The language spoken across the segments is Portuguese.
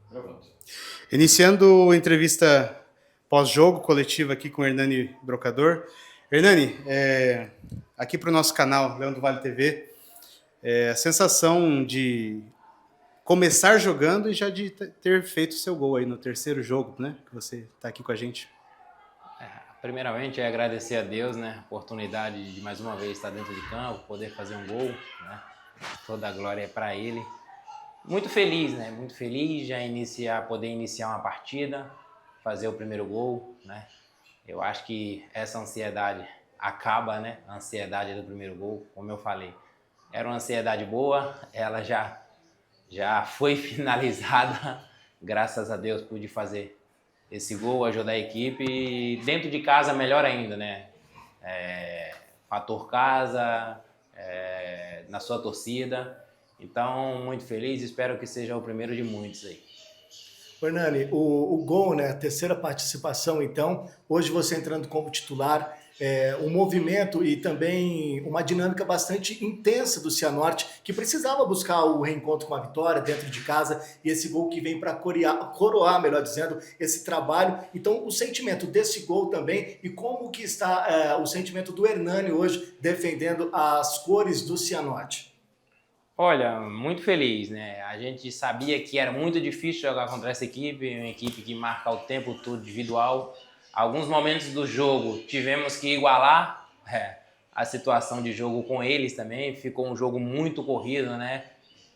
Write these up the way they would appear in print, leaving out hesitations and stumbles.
Gravando. Iniciando a entrevista pós-jogo coletiva aqui com o Hernani Brocador. Hernani, aqui para o nosso canal, Leão do Vale TV, a sensação de começar jogando e já de ter feito seu gol aí no terceiro jogo, né? Que você está aqui com a gente. Primeiramente, é agradecer a Deus, né? A oportunidade de mais uma vez estar dentro de campo, poder fazer um gol, né? Toda a glória é para Ele. Muito feliz, né? Muito feliz já poder iniciar uma partida, fazer o primeiro gol, né? Eu acho que essa ansiedade acaba, né? A ansiedade do primeiro gol, como eu falei. Era uma ansiedade boa, ela já foi finalizada. Graças a Deus pude fazer esse gol, ajudar a equipe. E dentro de casa, melhor ainda, né? Fator casa, na sua torcida. Então, muito feliz, espero que seja o primeiro de muitos aí. Hernani, o gol, né, a terceira participação, então, hoje você entrando como titular, um movimento e também uma dinâmica bastante intensa do Cianorte, que precisava buscar o reencontro com a vitória dentro de casa, e esse gol que vem para coroar, melhor dizendo, esse trabalho. Então, o sentimento desse gol também, e como que está o sentimento do Hernani hoje defendendo as cores do Cianorte? Olha, muito feliz, né? A gente sabia que era muito difícil jogar contra essa equipe, uma equipe que marca o tempo todo individual. Alguns momentos do jogo tivemos que igualar a situação de jogo com eles também. Ficou um jogo muito corrido, né?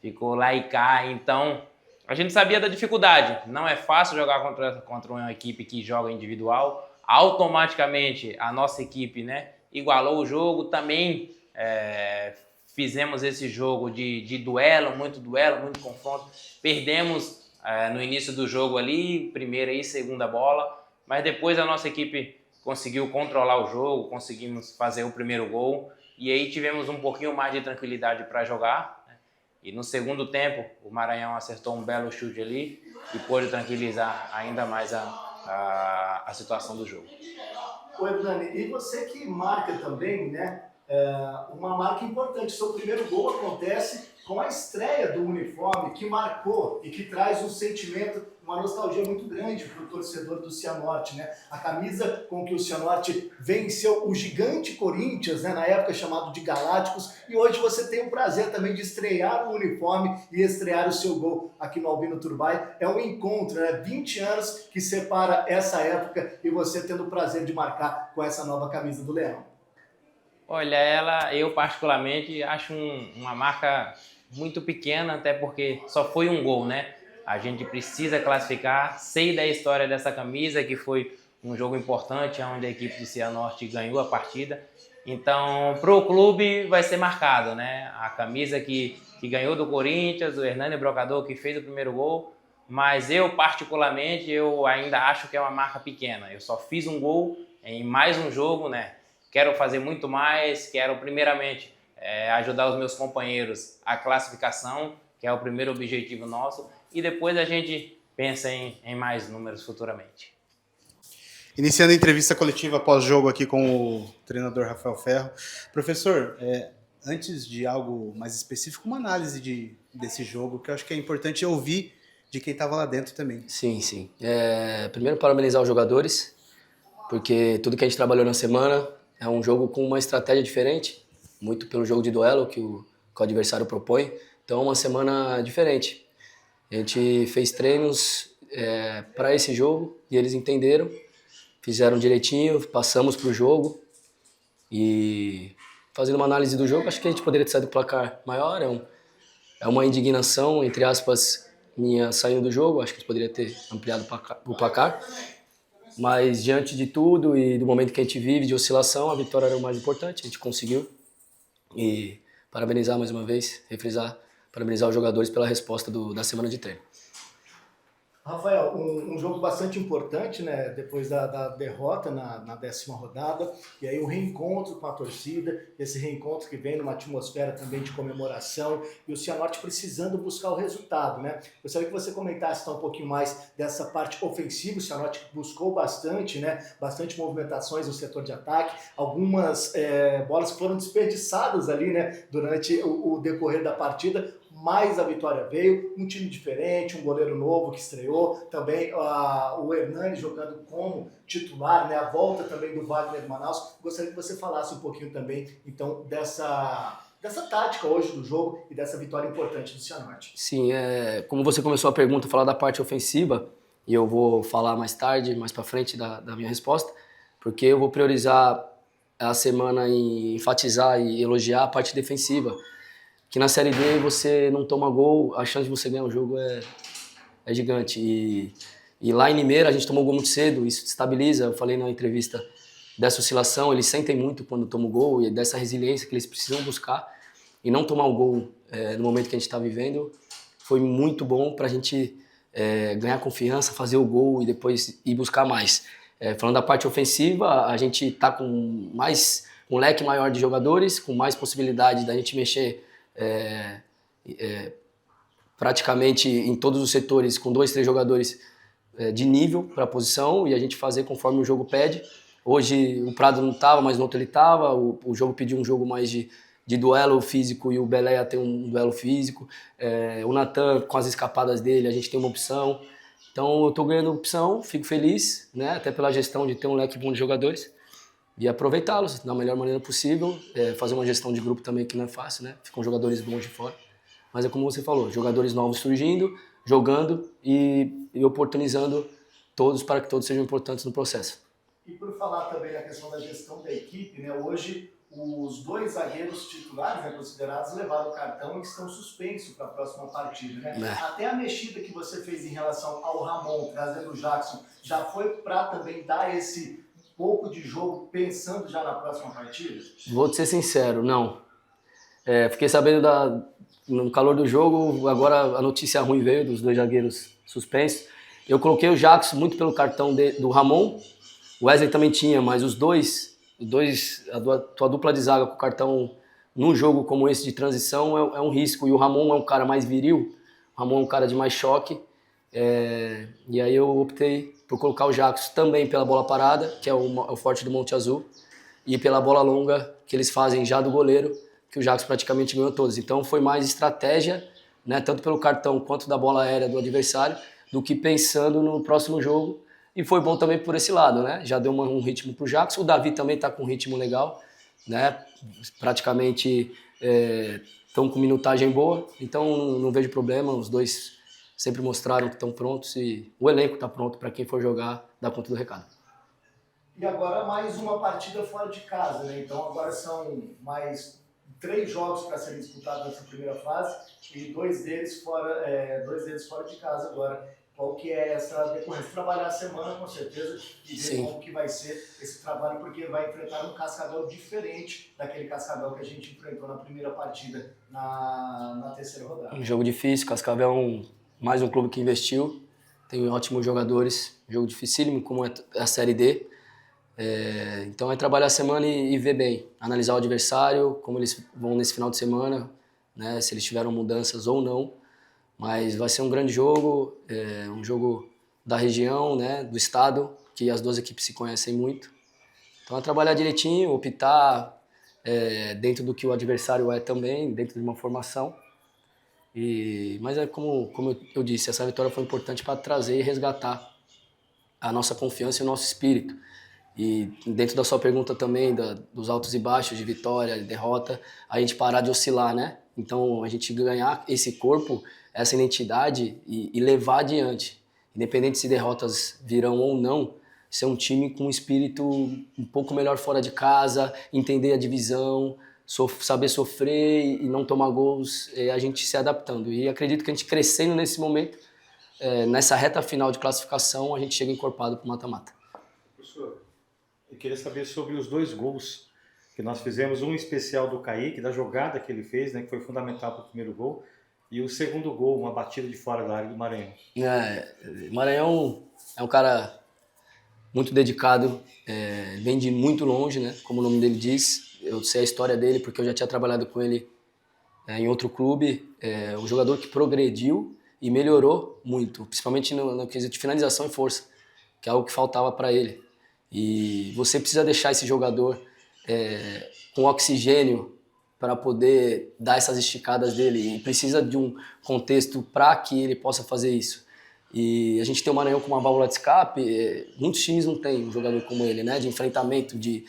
Ficou lá e cá. Então, a gente sabia da dificuldade. Não é fácil jogar contra uma equipe que joga individual. Automaticamente, a nossa equipe, né, igualou o jogo. Também fizemos esse jogo de duelo, muito confronto. Perdemos no início do jogo ali, primeira e segunda bola, mas depois a nossa equipe conseguiu controlar o jogo, conseguimos fazer o primeiro gol e aí tivemos um pouquinho mais de tranquilidade para jogar. E no segundo tempo, o Maranhão acertou um belo chute ali e pôde tranquilizar ainda mais a situação do jogo. Oi, Hernani, e você que marca também, né? Uma marca importante. Seu primeiro gol acontece com a estreia do uniforme, que marcou e que traz um sentimento, uma nostalgia muito grande para o torcedor do Cianorte, né? A camisa com que o Cianorte venceu o gigante Corinthians, né? Na época chamado de Galácticos, e hoje você tem o prazer também de estrear o uniforme e estrear o seu gol aqui no Albino Turbay. É um encontro, né? 20 anos que separa essa época e você tendo o prazer de marcar com essa nova camisa do Leão. Olha, eu particularmente acho uma marca muito pequena, até porque só foi um gol, né? A gente precisa classificar. Sei da história dessa camisa, que foi um jogo importante, onde a equipe do Cianorte ganhou a partida. Então, pro clube vai ser marcado, né? A camisa que ganhou do Corinthians, o Hernani Brocador que fez o primeiro gol. Mas eu, particularmente, eu ainda acho que é uma marca pequena. Eu só fiz um gol em mais um jogo, né? Quero fazer muito mais, quero primeiramente ajudar os meus companheiros à classificação, que é o primeiro objetivo nosso, e depois a gente pensa em mais números futuramente. Iniciando a entrevista coletiva pós-jogo aqui com o treinador Rafael Ferro. Professor, antes de algo mais específico, uma análise desse jogo, que eu acho que é importante ouvir de quem estava lá dentro também. Sim, sim. Primeiro, parabenizar os jogadores, porque tudo que a gente trabalhou na semana é um jogo com uma estratégia diferente, muito pelo jogo de duelo que o adversário propõe. Então, é uma semana diferente. A gente fez treinos para esse jogo e eles entenderam, fizeram direitinho, passamos para o jogo e fazendo uma análise do jogo, acho que a gente poderia ter saído do placar maior. É uma indignação, entre aspas, minha saindo do jogo, acho que a gente poderia ter ampliado o placar. Mas diante de tudo e do momento que a gente vive de oscilação, a vitória era o mais importante, a gente conseguiu. E parabenizar mais uma vez, parabenizar os jogadores pela resposta da semana de treino. Rafael, um jogo bastante importante, né? Depois da derrota na 10ª rodada, e aí um reencontro com a torcida, esse reencontro que vem numa atmosfera também de comemoração, e o Cianorte precisando buscar o resultado, né? Gostaria que você comentasse então, um pouquinho mais dessa parte ofensiva. O Cianorte buscou bastante, né? Bastante movimentações no setor de ataque, algumas bolas foram desperdiçadas ali, né? Durante o decorrer da partida, mais a vitória veio. Um time diferente, um goleiro novo que estreou, também o Hernani jogando como titular, né? A volta também do Wagner Manaus. Gostaria que você falasse um pouquinho também, então, dessa tática hoje do jogo e dessa vitória importante do Cianorte. Sim, como você começou a pergunta, falar da parte ofensiva, e eu vou falar mais tarde, mais para frente da minha resposta, porque eu vou priorizar a semana em enfatizar e elogiar a parte defensiva, que na Série D você não toma gol, a chance de você ganhar o jogo é gigante. E lá em Limeira a gente tomou gol muito cedo, isso estabiliza. Eu falei na entrevista dessa oscilação, eles sentem muito quando tomam gol e dessa resiliência que eles precisam buscar. E não tomar o gol no momento que a gente está vivendo foi muito bom para a gente ganhar confiança, fazer o gol e depois ir buscar mais. Falando da parte ofensiva, a gente está com um leque maior de jogadores, com mais possibilidade da gente mexer praticamente em todos os setores, com 2, 3 jogadores de nível para a posição e a gente fazer conforme o jogo pede. Hoje o Prado não estava, mas no outro ele estava. O jogo pediu um jogo mais de duelo físico e o Beleia tem um duelo físico. O Natan, com as escapadas dele, a gente tem uma opção. Então eu estou ganhando opção, fico feliz, né? Até pela gestão de ter um leque bom de jogadores e aproveitá-los da melhor maneira possível. Fazer uma gestão de grupo também que não é fácil, né? Ficam jogadores bons de fora. Mas é como você falou, jogadores novos surgindo, jogando e oportunizando todos para que todos sejam importantes no processo. E por falar também na questão da gestão da equipe, né? Hoje os 2 zagueiros titulares, né, considerados, levaram o cartão e estão suspensos para a próxima partida, né? Até a mexida que você fez em relação ao Ramon, trazendo o Jackson, já foi para também dar esse pouco de jogo pensando já na próxima partida? Vou te ser sincero, não. Fiquei sabendo no calor do jogo, agora a notícia ruim veio dos 2 zagueiros suspensos. Eu coloquei o Jackson muito pelo cartão do Ramon, o Wesley também tinha, mas a tua dupla de zaga com o cartão num jogo como esse de transição é um risco. E o Ramon é um cara mais viril, o Ramon é um cara de mais choque. E aí eu optei por colocar o Jackson também pela bola parada, que é o forte do Monte Azul, e pela bola longa, que eles fazem já do goleiro, que o Jackson praticamente ganhou todos. Então foi mais estratégia, né, tanto pelo cartão quanto da bola aérea do adversário, do que pensando no próximo jogo. E foi bom também por esse lado, né? Já deu um ritmo pro Jackson. O Davi também está com um ritmo legal, né? Praticamente estão com minutagem boa. Então não vejo problema. Os 2 sempre mostraram que estão prontos e o elenco está pronto para quem for jogar, dar conta do recado. E agora mais uma partida fora de casa, né? Então agora são mais 3 jogos para serem disputados nessa primeira fase e 2 deles fora de casa agora. Qual que é essa decorrência? Trabalhar a semana, com certeza, e ver como que vai ser esse trabalho, porque vai enfrentar um Cascavel diferente daquele Cascavel que a gente enfrentou na primeira partida, na terceira rodada. Um jogo difícil, Cascavel é mais um clube que investiu, tem ótimos jogadores, jogo dificílimo, como é a Série D. Então é trabalhar a semana e ver bem, analisar o adversário, como eles vão nesse final de semana, né, se eles tiveram mudanças ou não. Mas vai ser um grande jogo, um jogo da região, né, do estado, que as 2 equipes se conhecem muito. Então é trabalhar direitinho, optar dentro do que o adversário é também, dentro de uma formação. Mas como eu disse, essa vitória foi importante para trazer e resgatar a nossa confiança e o nosso espírito. E dentro da sua pergunta também, dos altos e baixos, de vitória, de derrota, a gente parar de oscilar, né? Então a gente ganhar esse corpo, essa identidade e levar adiante. Independente se derrotas virão ou não, ser um time com um espírito um pouco melhor fora de casa, entender a divisão, saber sofrer e não tomar gols, a gente se adaptando. E acredito que a gente crescendo nesse momento, nessa reta final de classificação, a gente chega encorpado para o mata-mata. Professor, eu queria saber sobre os 2 gols que nós fizemos, um especial do Kaique, da jogada que ele fez, né, que foi fundamental para o primeiro gol, e o segundo gol, uma batida de fora da área do Maranhão. Maranhão é um cara muito dedicado, vem de muito longe, né? Como o nome dele diz. Eu sei a história dele porque eu já tinha trabalhado com ele em outro clube. Um jogador que progrediu e melhorou muito, principalmente no quesito de finalização e força, que é algo que faltava para ele. E você precisa deixar esse jogador com oxigênio para poder dar essas esticadas dele e precisa de um contexto para que ele possa fazer isso. E a gente tem o Maranhão com uma válvula de escape, muitos times não têm um jogador como ele, né? De enfrentamento, de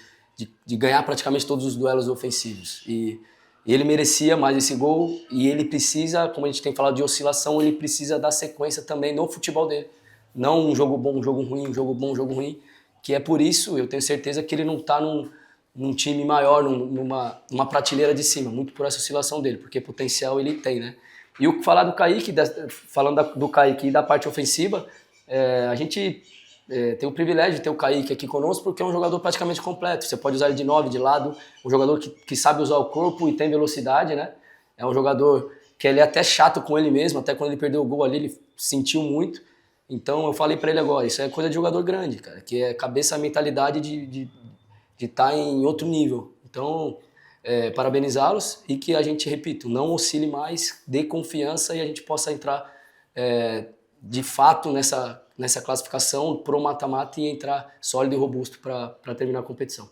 ganhar praticamente todos os duelos ofensivos. E ele merecia mais esse gol e ele precisa, como a gente tem falado de oscilação, ele precisa dar sequência também no futebol dele. Não um jogo bom, um jogo ruim, um jogo bom, um jogo ruim, que é por isso, eu tenho certeza que ele não está num time maior, numa prateleira de cima, muito por essa oscilação dele, porque potencial ele tem, né? E o que falar do Kaique, falando do Kaique e da parte ofensiva, a gente tem o privilégio de ter o Kaique aqui conosco porque é um jogador praticamente completo. Você pode usar ele de 9, de lado, um jogador que sabe usar o corpo e tem velocidade, né? É um jogador que ele é até chato com ele mesmo, até quando ele perdeu o gol ali, ele sentiu muito. Então eu falei para ele agora, isso é coisa de jogador grande, cara, que é cabeça, a mentalidade de estar em outro nível. Então, parabenizá-los e que a gente, repito, não oscile mais, dê confiança e a gente possa entrar de fato nessa classificação pro mata-mata e entrar sólido e robusto para terminar a competição.